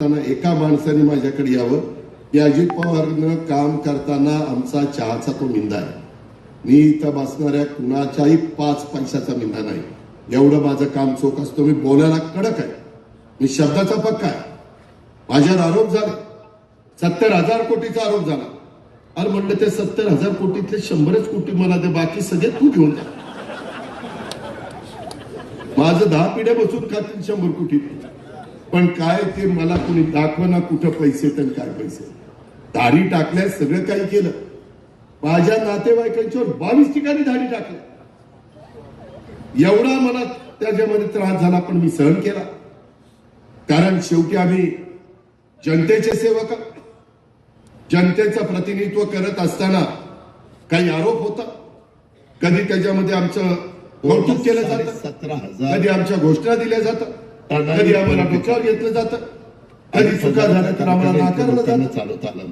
एका माणसाने माझ्याकडे यावं की अजित पवारनं काम करताना आमचा चहाचा तो मिंदा आहे. मी इथं बसणाऱ्या कुणाच्याही 5 पैशाचा मिंदा नाही. एवढं माझं काम चोख असतो. मी बोलायला कडक आहे. मी शब्दाचा पक्का आहे. माझ्यावर आरोप झाले 70,000 कोटीचा आरोप झाला. अरे म्हणलं ते 70,000 कोटीतले 100च कोटी मला दे, बाकी सगळे तू घेऊन जा. माझं 10 पिढ्या बसून खातील 100 कोटी. पण काय ते मला कुणी दाखवना कुठं पैसे तर काय पैसे. दाढी टाकल्या सगळं काही केलं. माझ्या नातेवाईकांच्यावर 22 ठिकाणी दाढी टाकल्या. एवढा मला त्याच्यामध्ये त्रास झाला पण मी सहन केला. कारण शेवटी आम्ही जनतेचे सेवक, जनतेचं प्रतिनिधित्व करत असताना काही आरोप होता. कधी त्याच्यामध्ये आमचं कौतुक केलं जातं, 17,000 कधी आमच्या घोषणा दिल्या जातात, कधी आम्हाला डोक्यावर घेतलं जातं, कधी चुका झाल्या तर आम्हाला नाकारलं जातं. चालवता आलं.